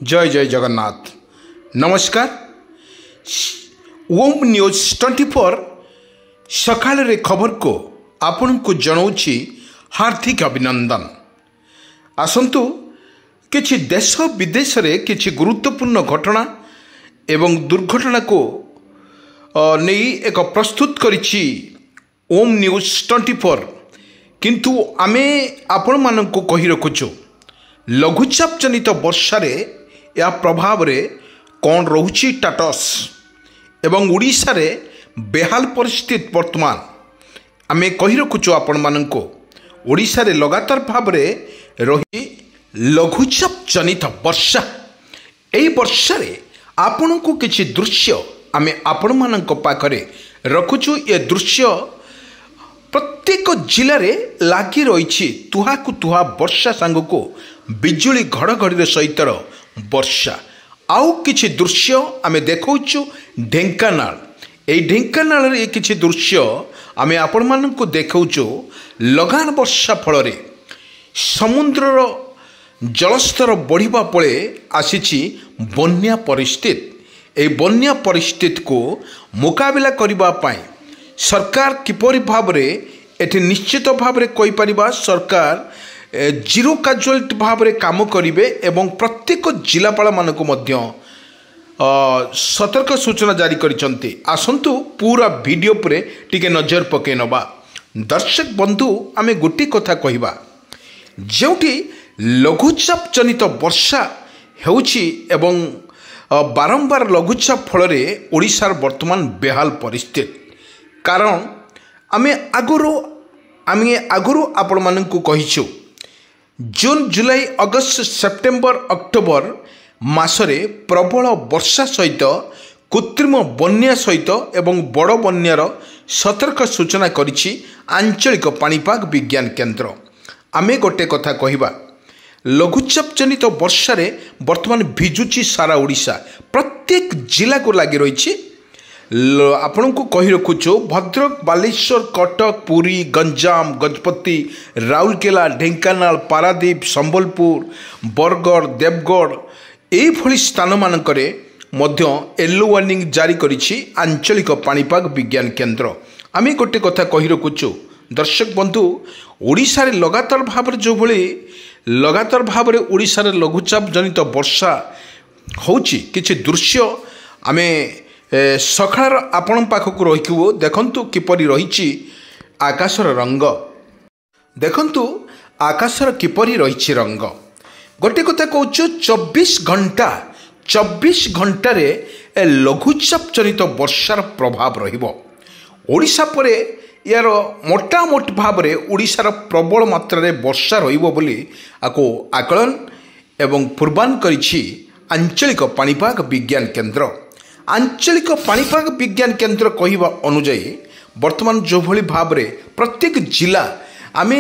जय जय जगन्नाथ। नमस्कार। ओम न्यूज 24 सकाल रे खबर को आपण को जनाऊँगी हार्दिक अभिनंदन। आसंतु किछि देश विदेश रे किछि गुरुत्वपूर्ण घटना एवं दुर्घटना को नहीं एक प्रस्तुत करिछि ओम न्यूज 24। किंतु आमे आपण मानक कही रखुछु लघुचाप जनित वर्षा रे या प्रभाव रे कौन रोची टाटस एवं उड़ीसा रे बेहाल परिस्थिति वर्तमान आमे कही रखुछु आपण मानक उड़ीसा रे लगातार भाव रे रही लघुचाप जनित वर्षा। एई वर्षा रे आपण को किछि दृश्य आमे आपण मानक पाखरे रखुछु। ये दृश्य प्रत्येक जिले में लगी रही तुहा को तुहा वर्षा सांग को बिजुली घड़घड़ी सहित वर्षा। आउ किछि दृश्य आमे देखौछु ढेंकानाल। एई ढेंकानाल रे किछि दृश्य आमे आपण मानन को देखौछु लगान वर्षा फल रे समुद्रर जलस्तर बढ़िबा पळे आसीछि बन्या परिस्थिति। एई बन्या परिस्थिति को मुकाबिला करिबा पाई सरकार किपरि भाव रे एठी निश्चित भाव रे कोइ परिबा सरकार जीरो कैजुअलिटी भाव रे काम करिवे एवं प्रत्येक जिलापाल मानक मध्य सतर्क सूचना जारी करिसंती। आसंतु पूरा वीडियो परे टिके नजर पके नबा। दर्शक बंधु आमे गोटी कथा कहिबा जेउठी लघुचाप जनित वर्षा हेउछि एवं बारंबार लघुचाप फल रे ओडिशार वर्तमान बेहाल परिस्थिति। कारण आमे आगुरु आपण मानकु कहिछु जून जुलाई अगस्त सेप्टेम्बर अक्टोबर मासरे प्रबल वर्षा सहित कृत्रिम बन्या सहित एवं बड़ बन्यार सतर्क सूचना करिछि आंचलिक पाणीपाग विज्ञान केन्द्र। आमे गोटे कथा कहिबा लघुचाप जनित वर्षा रे वर्तमान भिजुची सारा ओडिशा प्रत्येक जिला को लगी रही। आपण को कही रखुछु भद्रक बालेश्वर कटक पुरी गंजाम गजपति राउरकेला ढेंकानाल पारादीप संबलपुर बरगढ़ देवगढ़ एई भली स्थान मानकरे मध्य येलो वार्निंग जारी करिछि आंचलिक पाणीपाग विज्ञान केन्द्र। आमे गोटे कथा कही रखुछु दर्शक बंधु ओडिशा रे लगातार भाव रे ओडिशा रे लघुचाप जनित वर्षा होउछि। किछि दृश्य आमे सकाळ आपण पाखक रहिबो देखंतु किपरि रहिछि आकाशर रंग। देखंतु आकाशर किपरि रहिछि रंग। गोटे कथा कहूछु 24 घंटा रे लघुचाप जनित वर्षार प्रभाव रहिबो ओडिशा परे। यार मोटामोटी भाव रे ओडिशार प्रबल मात्रा रे वर्षा रहिबो बोली आको आकलन एवं पूर्वानुमान करिछि आंचलिक पाणीपाग विज्ञान केन्द्र। आंचलिक पाणीपाग विज्ञान केन्द्र कहवा अनुजाई वर्तमान जो भली भाव रे प्रत्येक जिला आमे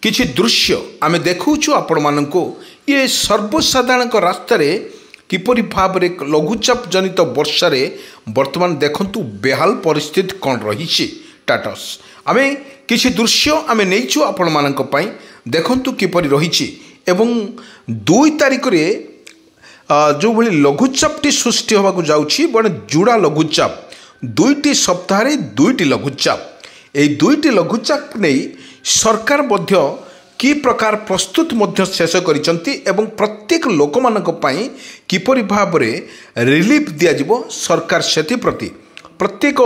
किछि दृश्य आमे देखौछु आपण माननको ये सर्वसाधारण रास्ता रे किपरि भाव रे लघुचाप जनित वर्षा रे वर्तमान देखंतु बेहाल परिस्थिति कोन रहिछि टाटस। आमे किछि दृश्य आमे नेइछु आपण मानक पई देखंतु किपरि रहिछि एवं 2 तारिख रे जो भली लघुचापटी सृष्टि होगा जाउछि बड़े जुड़ा लघुचाप 2टी सप्ताह रे 2टी लघुचाप। ए 2टी लघुचाप नहीं सरकार मध्य की प्रकार प्रस्तुत मध्य शेष करिसंती एवं प्रत्येक लोक मानक पई किपरि भाव रे रिलीफ दिया जिवो सरकार सेति प्रति प्रत्येक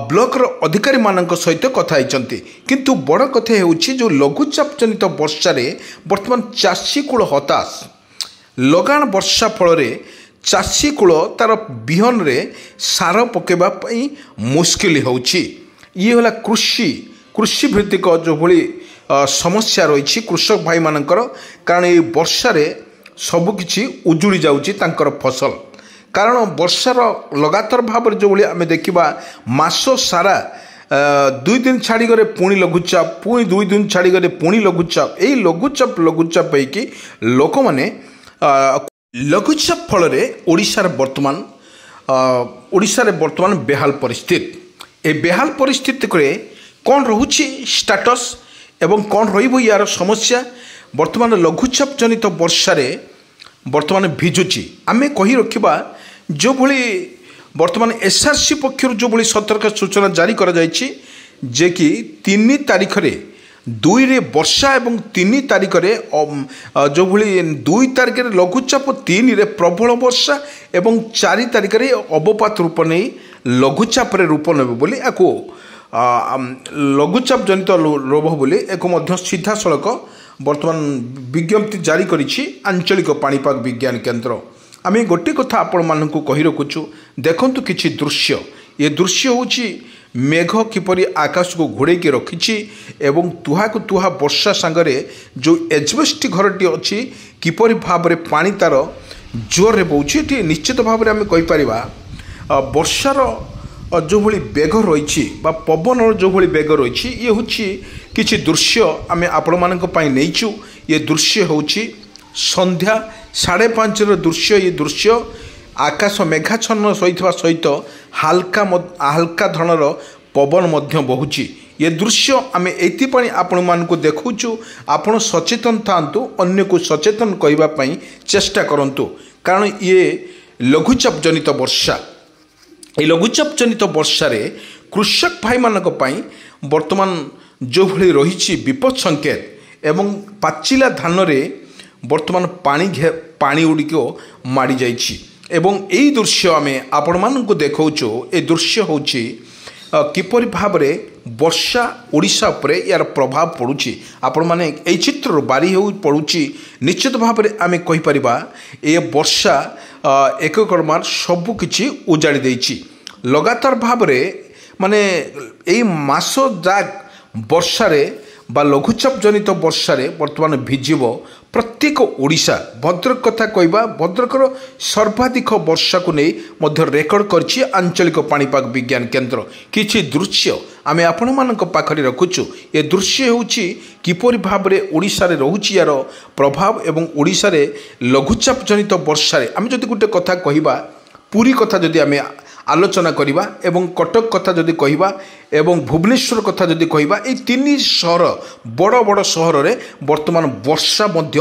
ब्लॉक रो अधिकारी मानक सहित कथा होइचंती। किंतु बड़ कथा हेउछि जो लघुचाप जनित वर्षा रे वर्तमान चाषी कूल हताश। लगान वर्षा फल रे चाषी कूल तार बिहन रे सार पकेबा पई मुश्किल होउछि। ये होला कृषि भित्तिक जो भली समस्या रही कृषक भाई मानकर। कारण ये वर्षा रे सब किछि उजुड़ी जाउछि तांकर फसल। कारण वर्षार लगातार भाव जो भली आमे देखिबा मास सारा 2 दिन छाड़ी गरे पुणी लघुचाप पुणी 2 दिन छाड़ी गरे पुणी लघुचाप। एई लघुचाप पैकी लोक माने लघुचाप फल रे ओडिशार वर्तमान बेहाल परिस्थिति। ए बेहाल परिस्थिति करे कौन रहुछि स्टेटस एवं कौन रहिबो यार समस्या वर्तमान लघुचाप जनित वर्षा रे बर्तमान भिजुची आमे कही रखिबा जो भली बर्तमान एसआरसी पक्षर जो भली सतर्क सूचना जारी करा जायछि जे कि 3 तारिख रे 2 रे वर्षा एवं 3 तारिख रे जो भली 2 तारिख रे लघुचाप 3 रे प्रबल वर्षा एवं 4 तारिख रे अवपात रूप नहीं लघुचाप रे रूप नेबे बोली एको लघुचाप जनित रोग बोली एक मध्य सीधा सड़क बर्तमान विज्ञप्ति जारी करिछि आंचलिक पाणीपाग विज्ञान केन्द्र। आम गोटे कथा आपण मानक कही रखुचु देखंतु किछि दृश्य ये दृश्य होछि मेघ किपरि आकाश को घोड़े रखिछि एवं तुहा को तुहा वर्षा सांगरे जो एजबेस्ट घरटी अछि किपरि भाव रे पानी तार जोर रे बहुछि निश्चित भाव रे आम कहि परिबा वर्षार जो भली बेग रही पवन जो भली बेग रही ये हूँ किसी दृश्य आम आपण मानक पई नैचु ये दृश्य हूँ संध्या 5:30 दृश्य ये दृश्य आकाश मेघाच्छन्न सहित हाल्का धरणर पवन मध्य बहुची ये दृश्य आम एपाई आपण मानक देखुचु आपण सचेतन थांतु अन्य को सचेतन कहवाई चेष्टा करंतु कारण ये लघुचाप जनित वर्षा ये लघुचाप जनित वर्षा रे कृषक भाई मानक पई वर्तमान जो भली रही विपद संकेत एवं पाचिला धान रे वर्तमान पानी उड़िक माड़ी जाइछि एवं यही दृश्य आम आपण मानक देखौछु ए दृश्य होछि किपरि भाव रे वर्षा ओडिशा उपरे यार प्रभाव पड़ुछि आपण माने एई चित्र बारी हो पड़ुछि निश्चित भाव रे आमे कहि परिबा ए वर्षा एक कर्मार सब किछि उजाड़ी देछि लगातार भाव रे माने एई मास जाक वर्षा रे बा लघुचाप जनित वर्षा रे वर्तमान भिजिब प्रत्येक ओडिशा भद्रक कथा कहबा भद्रकर सर्वाधिक वर्षा को नहीं मध्य रेकर्ड करछि आंचलिक पाणीपाग विज्ञान केन्द्र किछि दृश्य आमे आपण मानक पाखरे रखुछु ये दृश्य होछि किपरि भाव रे ओडिशा रे रहुछि यार प्रभाव एवं ओडिशा रे लघुचाप जनित वर्षा रे आमे जदि गुटे कथा कहबा पूरी कथा जदि आमे आलोचना करिबा एवं कटक कथा जदि कहबा एवं भुवनेश्वर कथा जदि कहबा ए 3 शहर बड़ बड़ शहर रे वर्तमान वर्षा मध्य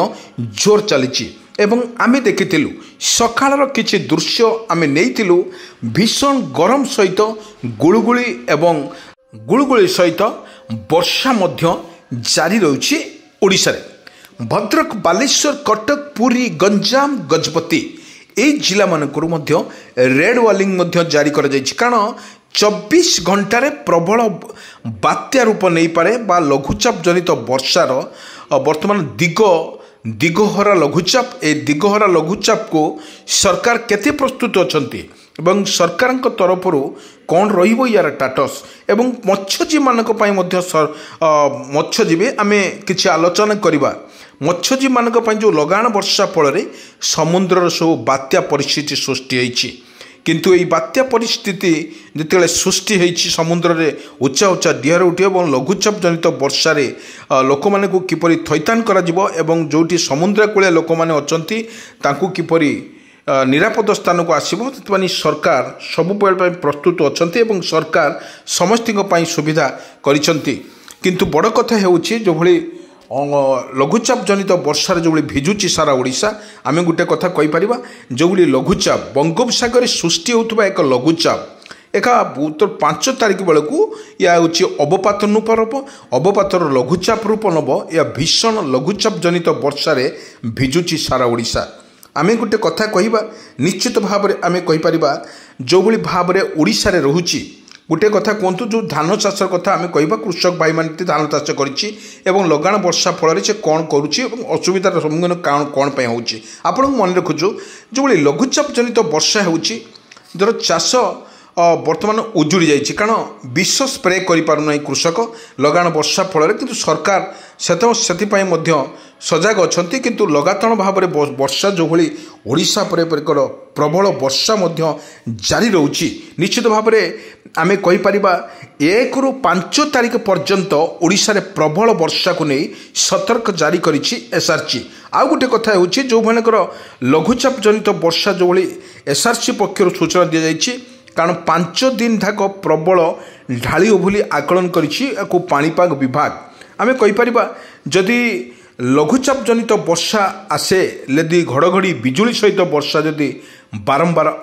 जोर चलीछि एवं आमे देखिथिलु सकाळर किछि दृश्य आमे नेइथिलु भीषण गरम सहित गुळुगुळी सहित वर्षा मध्य जारी रहुछि ओडिसा रे भद्रक बालेश्वर कटक पुरी गंजाम गजपति ए जिला मानकरू मध्य रेड वार्निंग मध्य जारी करा जायछि कारण 24 घंटार प्रबल बात्या रूप नहीं पारे बा लघुचाप जनित वर्षार वर्तमान दिगहरा लघुचाप ए दिगहरा लघुचाप को सरकार केते प्रस्तुत अछंती एवं सरकार तरफ कौन रहिबो यार टाटस एवं मत्स्यजीवी मानक पई मध्य मत्स्यजीवी आमे किछि आलोचना करिबा मत्स्यजीवी मानक पई जो लगान वर्षा फल समुद्रर सब बात्या परिस्थिति सृष्टि होइछि किंतु ये बात्या परिस्थिति जिते सृष्टि होइछि समुद्र रे उच्चा उच्चा डिहर उठे और लघुचाप जनित वर्षा रे लोक माने को किपरि थैतान करा जिवो एवं जोटी समुद्र कूले लोक माने अछंती तांकू किपरि निरापद स्थान को आसब से सरकार सबु प्रस्तुत अछंती एवं सरकार समस्त सुविधा करिसंती किंतु बड़ कथा हेउछि जो भली लघुचाप जनित वर्षा जो भिजुची सारा ओडिशा आम गोटे कथा कहि परिबा जो भली लघुचाप बंगोपसागर सृष्टि होउथबा एक लघुचाप एका 5 तारिख बेलू या हूँ अवपात अवपातर लघुचाप रूप नब या भीषण लघुचाप जनित वर्षा रे भिजुची सारा ओडिशा आमे गोटे कथा कहबा निश्चित भाव में आमे कहि परिबा जो भली भाव में ओडिशा रे रहुची गोटे कथा कहतु जो धान चाष कथा आम कहबा कृषक भाई माने धान चाष करिछि एवं लगान वर्षा फल से कौन करुच्ची असुविधार सम्मुखीन कौन पे होउछि आपण मन रखुछु जो भली लघुचाप जनित वर्षा होउछि जर चाष वर्तमान उजुड़ी जाइए कारण विष स्प्रे करें कृषक लगान वर्षा फल किंतु सरकार से सजग अच्छा किंतु लगातार भाव में वर्षा जो भली ओडिशा पर प्रबल वर्षा जारी रोची निश्चित भाव में आम कहीपर 1 ରୁ 5 तारिख पर्यंत ओडिशा रे प्रबल वर्षा को नहीं सतर्क जारी करिछि एसआरसी आउ गोटे कथा होछि जो मानकर लघुचाप जनित वर्षा जो भली एसआरसी पक्षर सूचना दि जाइछि कारण 5 दिन धाक प्रबल ढाली बोली आकलन करिछि पाणीपाग विभाग आमे कहि परिबा जदि ଲଘୁଚାପ ଜନିତ ବର୍ଷା ଆସେ ଯଦି ଘଡ଼ଘଡ଼ି ବିଜୁଳି ସହିତ ବର୍ଷା ଯଦି ବାରମ୍ବାର